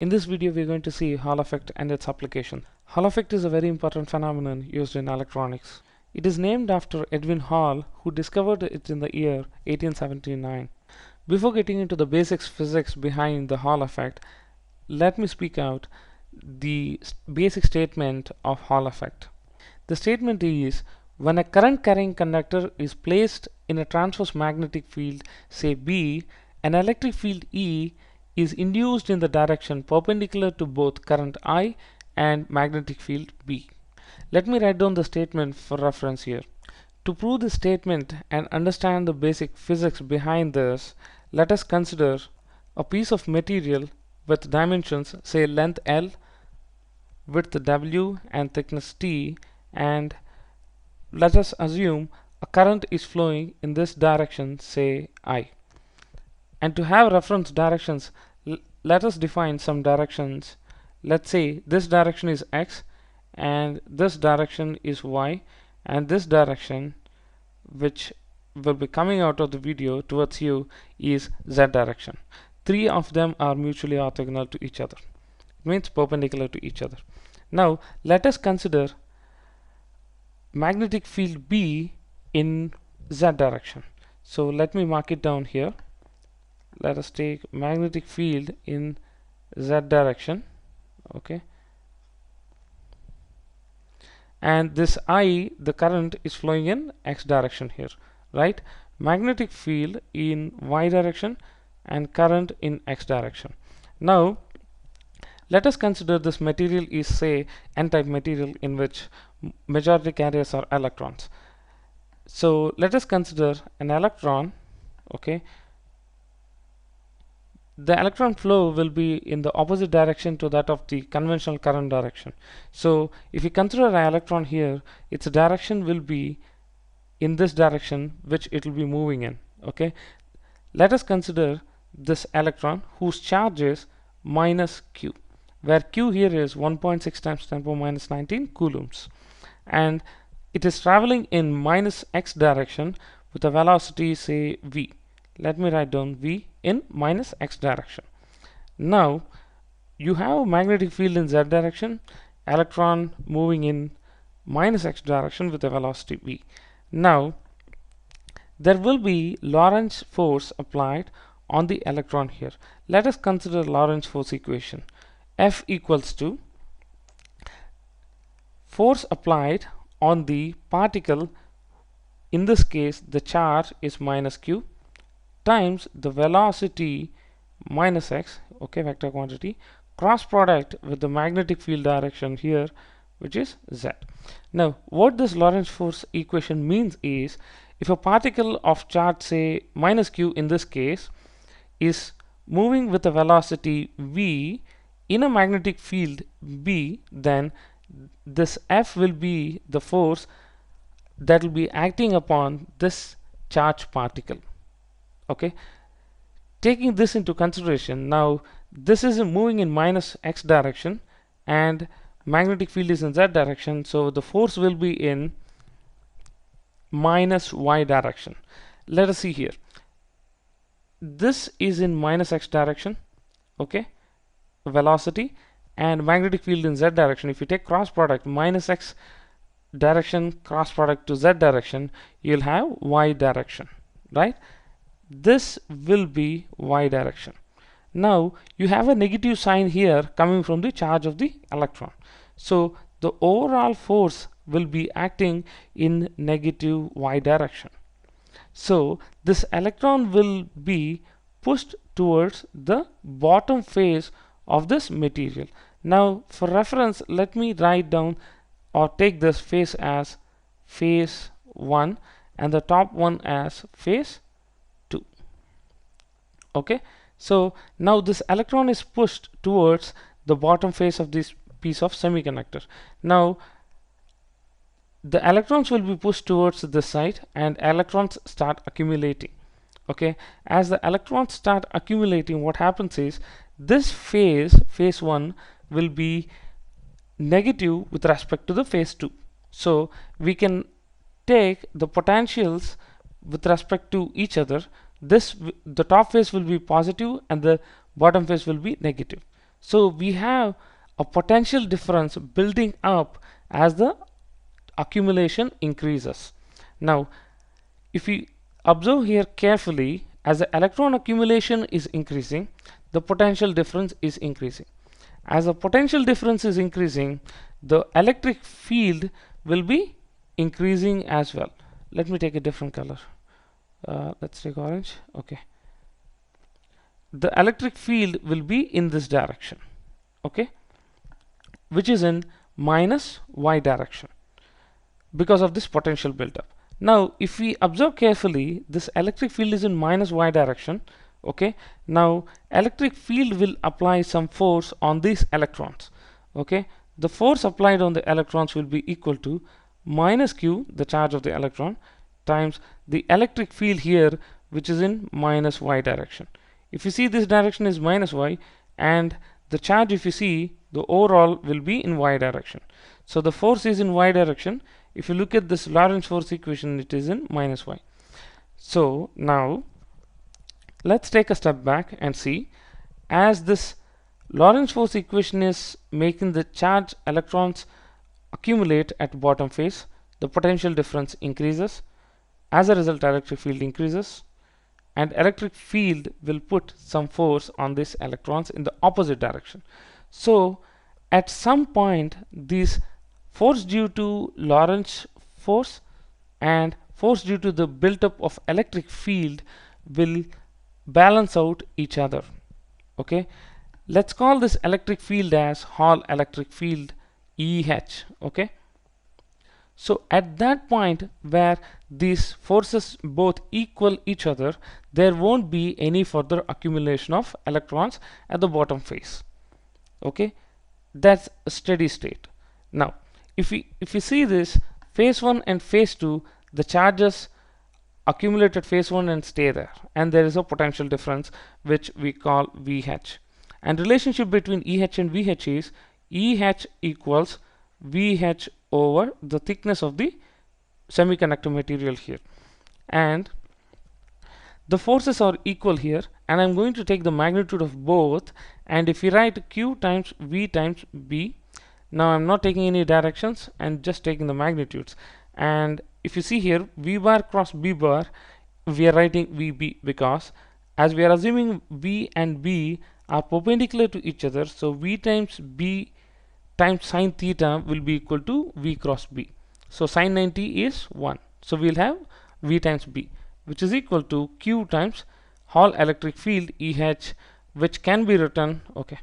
In this video, we're going to see Hall effect and its application. Hall effect is a very important phenomenon used in electronics. It is named after Edwin Hall, who discovered it in the year 1879. Before getting into the basic physics behind the Hall effect, let me speak out the basic statement of Hall effect. The statement is, when a current carrying conductor is placed in a transverse magnetic field, say B, an electric field E is induced in the direction perpendicular to both current I and magnetic field B. Let me write down the statement for reference here. To prove this statement and understand the basic physics behind this, let us consider a piece of material with dimensions, say length L, width W, and thickness T, and let us assume a current is flowing in this direction, say I. And to have reference directions, let us define some directions. Let's say this direction is X and this direction is Y, and this direction, which will be coming out of the video towards you, is Z direction. Three of them are mutually orthogonal to each other. It means perpendicular to each other. Now let us consider magnetic field B in Z direction. So let me mark it down here. Let us take magnetic field in Z direction, okay, and this I, the current, is flowing in X direction here, right? Magnetic field in Y direction and current in X direction. Now let us consider this material is, say, n-type material in which majority carriers are electrons. So let us consider an electron, okay. The electron flow will be in the opposite direction to that of the conventional current direction. So if you consider an electron here, its direction will be in this direction which it will be moving in, okay. Let us consider this electron whose charge is minus Q, where Q here is 1.6 times 10 power minus 19 coulombs, and it is traveling in minus X direction with a velocity, say, V. Let me write down V in minus X direction. Now you have a magnetic field in Z direction, electron moving in minus X direction with a velocity V. Now there will be Lorentz force applied on the electron here. Let us consider Lorentz force equation. F equals to force applied on the particle, in this case the charge is minus Q, times the velocity minus X, okay, vector quantity, cross product with the magnetic field direction here, which is Z. Now what this Lorentz force equation means is, if a particle of charge, say minus Q in this case, is moving with a velocity V in a magnetic field B, then this F will be the force that will be acting upon this charged particle. Okay, taking this into consideration, now this is moving in minus X direction and magnetic field is in Z direction, so the force will be in minus Y direction. Let us see here. This is in minus X direction, okay, velocity, and magnetic field in Z direction. If you take cross product, minus X direction cross product to Z direction, you'll have Y direction, right? This will be Y direction. Now you have a negative sign here coming from the charge of the electron, so the overall force will be acting in negative Y direction. So this electron will be pushed towards the bottom face of this material. Now for reference, let me write down or take this face as phase 1 and the top one as phase 2. Okay, so now this electron is pushed towards the bottom face of this piece of semiconductor. Now the electrons will be pushed towards this side and electrons start accumulating. Okay, as the electrons start accumulating, what happens is this phase 1 will be negative with respect to the phase 2. So we can take the potentials with respect to each other. The top phase will be positive and the bottom phase will be negative. So we have a potential difference building up as the accumulation increases. Now, if we observe here carefully, as the electron accumulation is increasing, the potential difference is increasing. As the potential difference is increasing, the electric field will be increasing as well. Let me take a different color. Let's take orange. Okay. The electric field will be in this direction. Okay. Which is in minus y direction because of this potential buildup. Now, if we observe carefully, this electric field is in minus y direction. Okay. Now, electric field will apply some force on these electrons. Okay. The force applied on the electrons will be equal to minus q, the charge of the electron, times the electric field here, which is in minus y direction. If you see, this direction is minus y, and the charge, if you see, the overall will be in y direction. So the force is in y direction. If you look at this Lorentz force equation, it is in minus y. So now let's take a step back and see, as this Lorentz force equation is making the charged electrons accumulate at bottom face, the potential difference increases. As a result, electric field increases, and electric field will put some force on these electrons in the opposite direction. So at some point, this force due to Lorentz force and force due to the buildup of electric field will balance out each other. Okay, let's call this electric field as Hall electric field, EH. Okay, so at that point where these forces both equal each other, there won't be any further accumulation of electrons at the bottom face. Okay, that's a steady state. Now, if we see this, phase 1 and phase 2, the charges accumulate at phase 1 and stay there, and there is a potential difference which we call VH. And relationship between EH and VH is EH equals VH over the thickness of the semiconductor material here, and the forces are equal here, and I'm going to take the magnitude of both, and if we write Q times V times B, now I'm not taking any directions and just taking the magnitudes, and if you see here, V bar cross B bar, we are writing VB because as we are assuming V and B are perpendicular to each other, so V times B times sine theta will be equal to V cross B. So sine 90 is 1. So we'll have V times B, which is equal to Q times Hall electric field EH, which can be written, okay,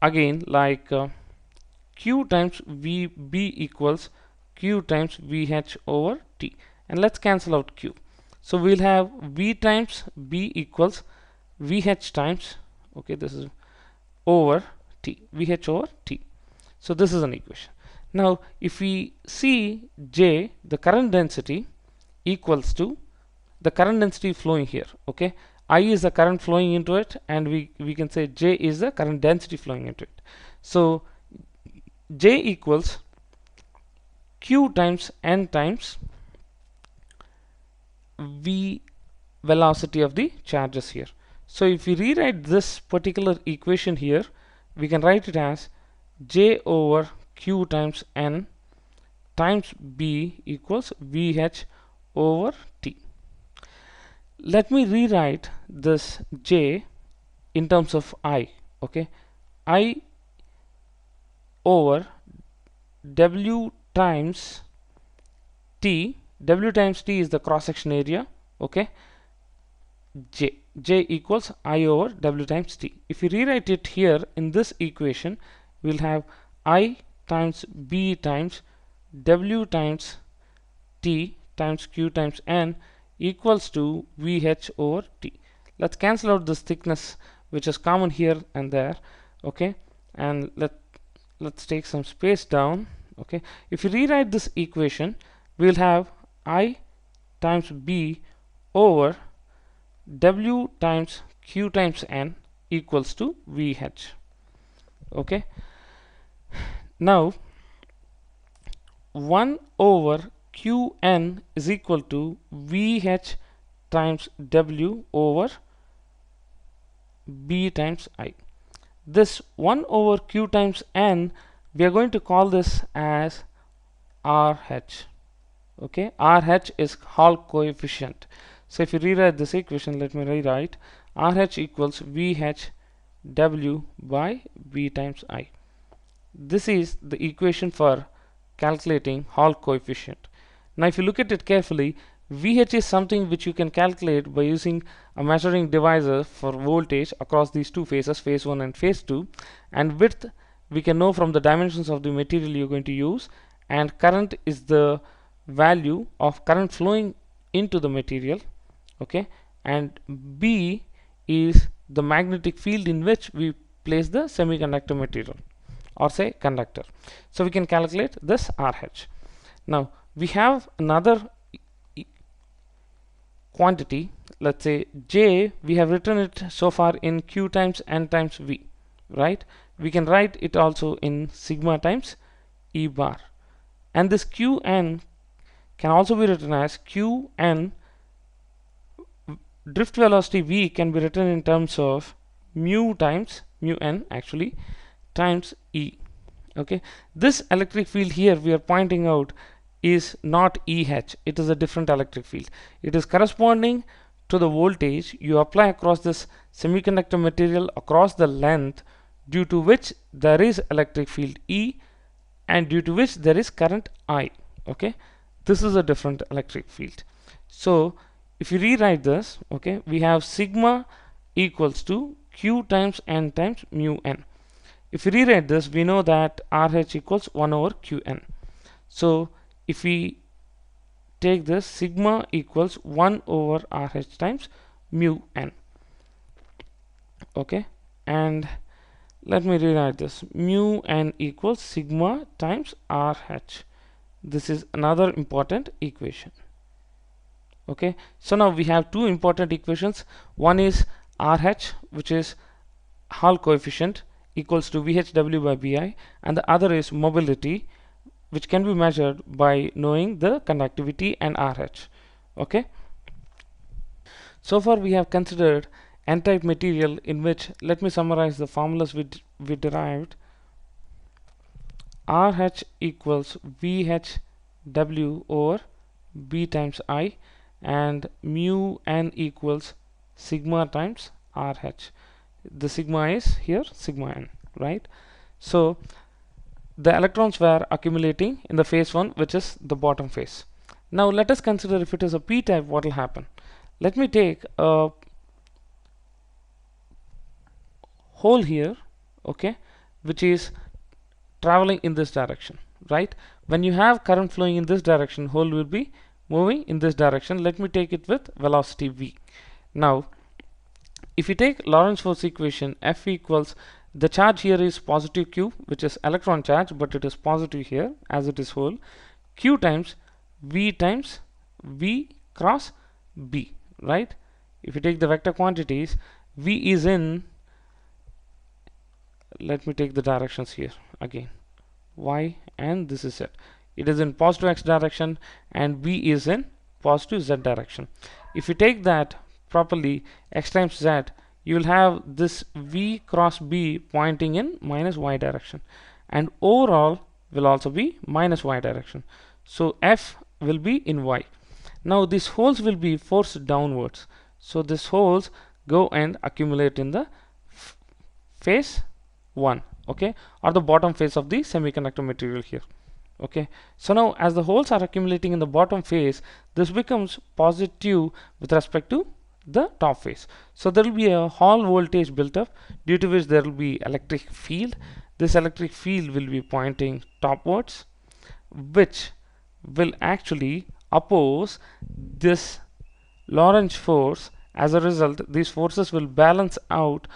again like Q times VB equals Q times VH over T. And let's cancel out Q. So we'll have V times B equals VH times, okay, this is over T, VH over T. So this is an equation. Now if we see J, the current density, equals to the current density flowing here. Okay, I is the current flowing into it, and we can say J is the current density flowing into it. So J equals Q times N times V velocity of the charges here. So if we rewrite this particular equation here, we can write it as J over Q times N times B equals VH over T. Let me rewrite this J in terms of I. Okay, I over W times T. W times T is the cross section area. Okay, J equals I over W times T. If we rewrite it here in this equation, we'll have I times B times W times T times Q times N equals to VH over T. Let's cancel out this thickness which is common here and there. Okay, and let's take some space down. Okay, if you rewrite this equation, we'll have I times B over W times Q times N equals to VH. Okay, now 1 over Qn is equal to VH times W over B times I. This 1 over Q times N, we are going to call this as RH. Okay, RH is Hall coefficient. So if you rewrite this equation, let me rewrite. RH equals VHW by B times I. This is the equation for calculating Hall coefficient. Now if you look at it carefully, VH is something which you can calculate by using a measuring device for voltage across these two phases, phase 1 and phase 2, and width we can know from the dimensions of the material you're going to use, and current is the value of current flowing into the material, okay, and B is the magnetic field in which we place the semiconductor material, or say conductor. So we can calculate this RH. Now we have another quantity, let's say J. We have written it so far in Q times N times V, right? We can write it also in sigma times E bar, and this Qn can also be written as Qn. Drift velocity V can be written in terms of mu times mu n actually times E. Okay, this electric field here we are pointing out is not EH, it is a different electric field. It is corresponding to the voltage you apply across this semiconductor material across the length, due to which there is electric field E and due to which there is current I. Okay, this is a different electric field. So if you rewrite this, okay, we have sigma equals to Q times N times mu n. If we rewrite this, we know that RH equals 1 over Qn. So if we take this, sigma equals 1 over RH times mu n. Okay, and let me rewrite this. Mu n equals sigma times RH. This is another important equation. Okay, so now we have two important equations. One is RH, which is Hall coefficient, equals to VHW by BI, and the other is mobility, which can be measured by knowing the conductivity and RH. Okay, so far we have considered n-type material, in which, let me summarize the formulas we derived. RH equals VHW over B times I, and mu n equals sigma times RH. The sigma is here sigma n, right? So the electrons were accumulating in the phase 1, which is the bottom phase. Now let us consider if it is a p-type, what will happen. Let me take a hole here, okay, which is traveling in this direction, right? When you have current flowing in this direction, hole will be moving in this direction. Let me take it with velocity v. Now if you take Lorentz force equation, F equals, the charge here is positive Q, which is electron charge, but it is positive here as it is hole, Q times V times V cross B, right? If you take the vector quantities, V is in, let me take the directions here again, Y, and this is it. It is in positive X direction and V is in positive Z direction. If you take that properly, X times Z, you will have this V cross B pointing in minus Y direction, and overall will also be minus Y direction. So F will be in Y. Now these holes will be forced downwards, so these holes go and accumulate in the phase 1, okay, or the bottom phase of the semiconductor material here. Okay, so now as the holes are accumulating in the bottom phase, this becomes positive with respect to the top phase. So there will be a Hall voltage built up, due to which there will be electric field. This electric field will be pointing topwards, which will actually oppose this Lorentz force. As a result, these forces will balance out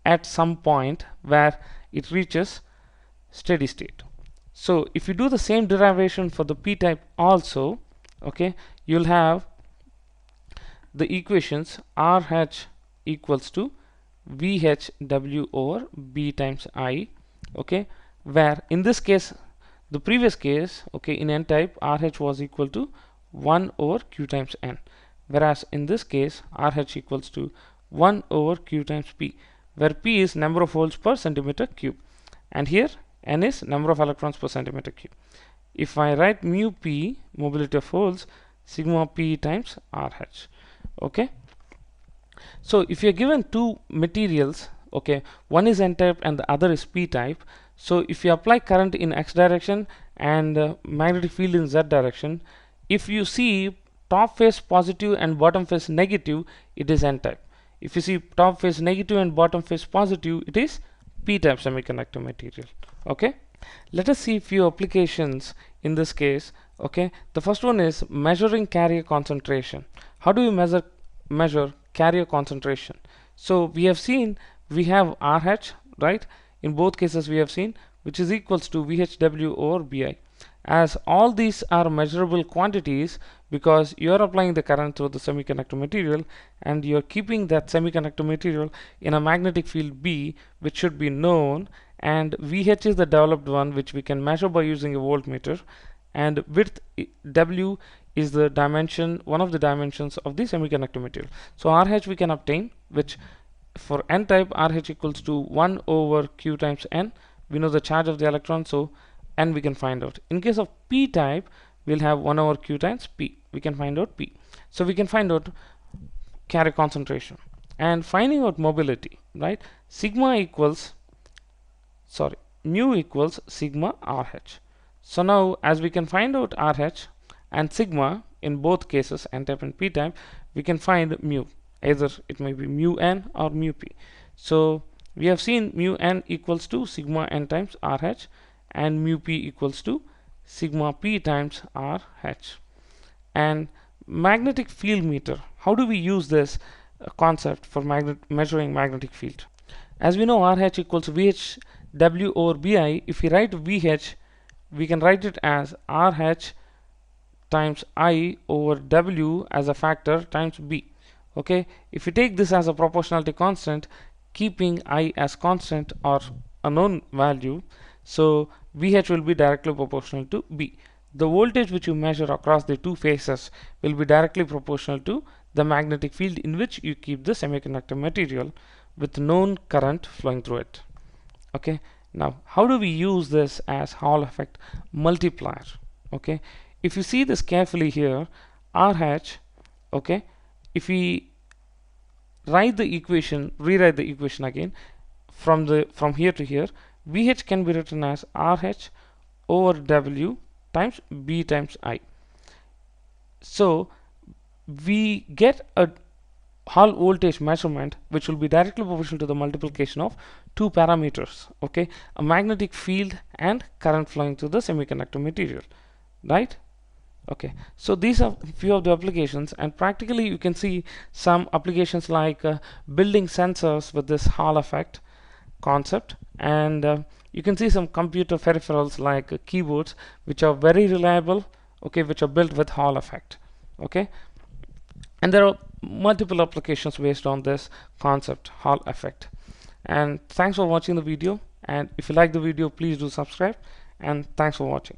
at some point where it reaches steady state. So if you do the same derivation for the p-type also, okay, you'll have the equations RH equals to VHW over B times I, okay, where in this case, the previous case, okay, in n-type, RH was equal to 1 over Q times N, whereas in this case RH equals to 1 over q times p, where p is number of holes per centimeter cube, and here n is number of electrons per centimeter cube. If I write mu p, mobility of holes, sigma p times RH. Okay. So if you're given two materials, okay, one is n-type and the other is p-type. So if you apply current in x direction and magnetic field in z direction, if you see top face positive and bottom face negative, it is n-type. If you see top face negative and bottom face positive, it is p-type semiconductor material. Okay. Let us see a few applications in this case. Okay. The first one is measuring carrier concentration. How do you measure carrier concentration? So we have seen we have RH, right? In both cases we have seen, which is equals to VHW over BI. As all these are measurable quantities, because you are applying the current through the semiconductor material and you are keeping that semiconductor material in a magnetic field B, which should be known, and VH is the developed one, which we can measure by using a voltmeter, and width W is the dimension, one of the dimensions of the semiconductor material. So RH we can obtain, which for n-type RH equals to 1 over q times n. We know the charge of the electron, so n we can find out. In case of p-type, we'll have 1 over q times p. We can find out p. So we can find out carrier concentration. And finding out mobility, right? Mu equals sigma RH. So now as we can find out RH and sigma in both cases, n-type and p-type, we can find mu. Either it may be mu n or mu p. So we have seen mu n equals to sigma n times RH and mu p equals to sigma p times RH. And magnetic field meter, how do we use this concept for measuring magnetic field? As we know, RH equals VHW over BI. If we write VH, we can write it as RH times I over W as a factor times B. Okay, if we take this as a proportionality constant, keeping I as constant or a known value, so VH will be directly proportional to B. The voltage which you measure across the two faces will be directly proportional to the magnetic field in which you keep the semiconductor material with known current flowing through it. Okay, now how do we use this as Hall effect multiplier? Okay, if you see this carefully here, RH, okay, if we rewrite the equation again from here to here, VH can be written as RH over W times B times I. So we get a Hall voltage measurement which will be directly proportional to the multiplication of two parameters, okay, a magnetic field and current flowing through the semiconductor material, right? Okay, so these are few of the applications, and practically you can see some applications like building sensors with this Hall effect concept, and you can see some computer peripherals like keyboards which are very reliable, okay, which are built with Hall effect. Okay, and there are multiple applications based on this concept, Hall effect. And thanks for watching the video, and if you like the video, please do subscribe, and thanks for watching.